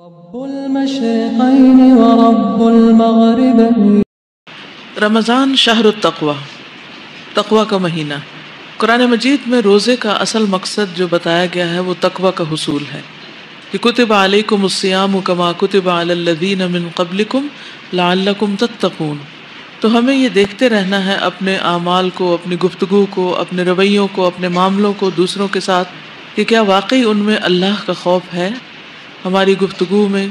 رب المشرقین ورب المغربین۔ رمضان شہر التقوی، تقوی کا مہینہ۔ قرآن مجید میں روزے کا اصل مقصد جو بتایا گیا ہے وہ تقوی کا حصول ہے کہ کتب علیکم الصیام کما کتب علی الذین من قبلکم لعلکم تتقون۔ تو ہمیں یہ دیکھتے رہنا ہے اپنے اعمال کو، اپنی گفتگو کو، اپنے رویوں کو، اپنے معاملوں کو دوسروں کے ساتھ کہ کیا واقعی ان میں اللہ کا خوف ہے ہماری گفتگو میں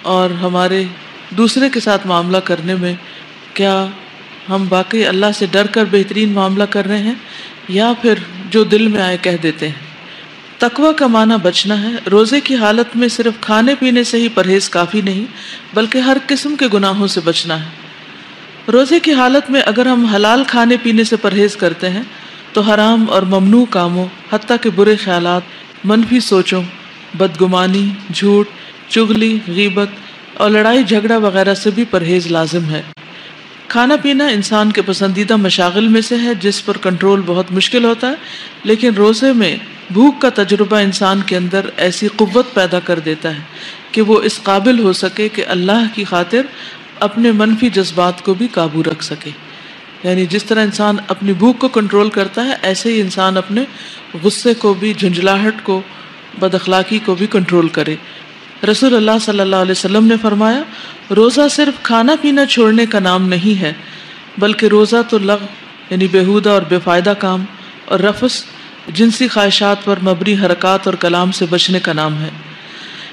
اور ہمارے دوسرے کے ساتھ معاملہ کرنے میں، کیا ہم واقعی اللہ سے ڈر کر بہترین معاملہ کر رہے ہیں یا پھر جو دل میں آئے کہہ دیتے ہیں۔ تقوی کا معنی بچنا ہے۔ روزے کی حالت میں صرف کھانے پینے سے ہی پرہیز کافی نہیں بلکہ ہر قسم کے گناہوں سے بچنا ہے۔ روزے کی حالت میں اگر ہم حلال کھانے پینے سے پرہیز کرتے ہیں تو حرام اور ممنوع کاموں، حتیٰ کہ برے خیالات، منفی سوچوں، بدگمانی، جھوٹ، چغلی، غیبت اور لڑائی جھگڑا وغیرہ سے بھی پرہیز لازم ہے۔ کھانا پینا انسان کے پسندیدہ مشاغل میں سے ہے جس پر کنٹرول بہت مشکل ہوتا ہے، لیکن روزے میں بھوک کا تجربہ انسان کے اندر ایسی قوت پیدا کر دیتا ہے کہ وہ اس قابل ہو سکے کہ اللہ کی خاطر اپنے منفی جذبات کو بھی قابو رکھ سکے۔ یعنی جس طرح انسان اپنی بھوک کو کنٹرول کرتا ہے، ایسے ہی انسان اپنے غصے کو بھی، جھنجھلاہٹ کو، بد اخلاقی کو بھی کنٹرول کرے۔ رسول اللہ صلی اللہ علیہ وسلم نے فرمایا، روزہ صرف کھانا پینا چھوڑنے کا نام نہیں ہے بلکہ روزہ تو لغو یعنی بیہودہ اور بے فائدہ کام اور رفث جنسی خواہشات پر مبنی حرکات اور کلام سے بچنے کا نام ہے۔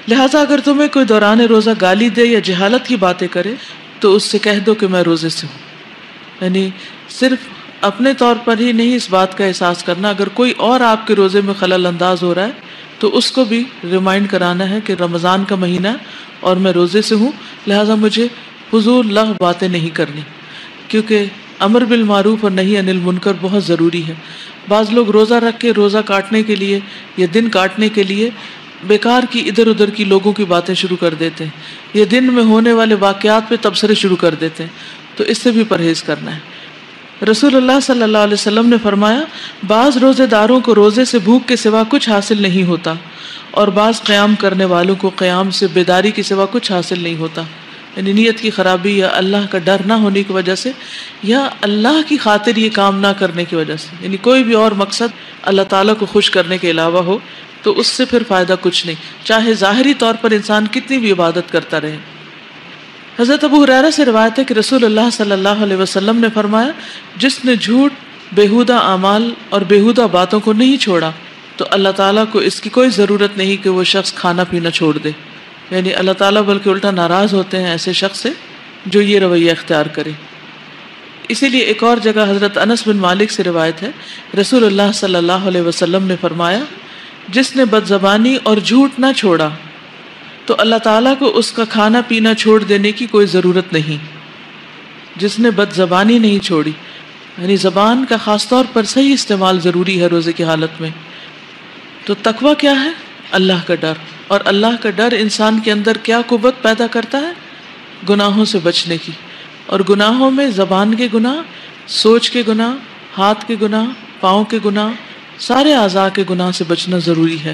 لہٰذا اگر تمہیں کوئی دوران روزہ گالی دے یا جہالت کی باتیں کرے تو اس سے کہہ دو کہ میں روزے سے ہوں۔ یعنی صرف اپنے طور پر ہی نہیں اس بات کا احساس کرنا، اگر کوئی اور آپ کے روزے میں خلل انداز ہو رہا ہے تو اس کو بھی ریمائنڈ کرانا ہے کہ رمضان کا مہینہ اور میں روزے سے ہوں، لہٰذا مجھے فضول لغو باتیں نہیں کرنی، کیونکہ امر بالمعروف اور نہی عن المنکر بہت ضروری ہے۔ بعض لوگ روزہ رکھ کے روزہ کاٹنے کے لیے یا دن کاٹنے کے لیے بیکار کی ادھر ادھر کی لوگوں کی باتیں شروع کر دیتے ہیں یا دن میں ہونے والے واقعات پہ تبصرے شروع کر دیتے ہیں، تو اس سے بھی پرہیز کرنا ہے۔ رسول اللہ صلی اللہ علیہ وسلم نے فرمایا، بعض روزے داروں کو روزے سے بھوک کے سوا کچھ حاصل نہیں ہوتا اور بعض قیام کرنے والوں کو قیام سے بیداری کے سوا کچھ حاصل نہیں ہوتا۔ یعنی نیت کی خرابی یا اللہ کا ڈر نہ ہونے کی وجہ سے یا اللہ کی خاطر یہ کام نہ کرنے کی وجہ سے، یعنی کوئی بھی اور مقصد اللہ تعالیٰ کو خوش کرنے کے علاوہ ہو تو اس سے پھر فائدہ کچھ نہیں، چاہے ظاہری طور پر انسان کتنی بھی عبادت کرتا رہے۔ حضرت ابو ہریرہ سے روایت ہے کہ رسول اللہ صلی اللہ علیہ وسلم نے فرمایا، جس نے جھوٹ، بیہودہ اعمال اور بیہودہ باتوں کو نہیں چھوڑا تو اللہ تعالیٰ کو اس کی کوئی ضرورت نہیں کہ وہ شخص کھانا پینا چھوڑ دے۔ یعنی اللہ تعالیٰ بلکہ الٹا ناراض ہوتے ہیں ایسے شخص سے جو یہ رویہ اختیار کرے۔ اسی لیے ایک اور جگہ حضرت انس بن مالک سے روایت ہے، رسول اللہ صلی اللہ علیہ وسلم نے فرمایا، جس نے بد زبانی اور جھوٹ نہ چھوڑا تو اللہ تعالیٰ کو اس کا کھانا پینا چھوڑ دینے کی کوئی ضرورت نہیں۔ جس نے بد زبانی نہیں چھوڑی، یعنی زبان کا خاص طور پر صحیح استعمال ضروری ہے روزے کی حالت میں۔ تو تقویٰ کیا ہے؟ اللہ کا ڈر۔ اور اللہ کا ڈر انسان کے اندر کیا قوت پیدا کرتا ہے؟ گناہوں سے بچنے کی۔ اور گناہوں میں زبان کے گناہ، سوچ کے گناہ، ہاتھ کے گناہ، پاؤں کے گناہ، سارے اعضاء کے گناہ سے بچنا ضروری ہے۔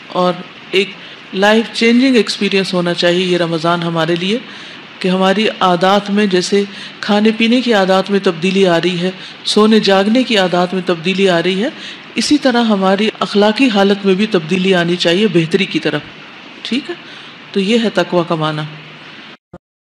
اور ایک لائف چینجنگ ایکسپیرینس ہونا چاہیے یہ رمضان ہمارے لیے، کہ ہماری عادات میں جیسے کھانے پینے کی عادات میں تبدیلی آ رہی ہے، سونے جاگنے کی عادات میں تبدیلی آ رہی ہے، اسی طرح ہماری اخلاقی حالت میں بھی تبدیلی آنی چاہیے بہتری کی طرف۔ ٹھیک ہے، تو یہ ہے تقویٰ کا معنی۔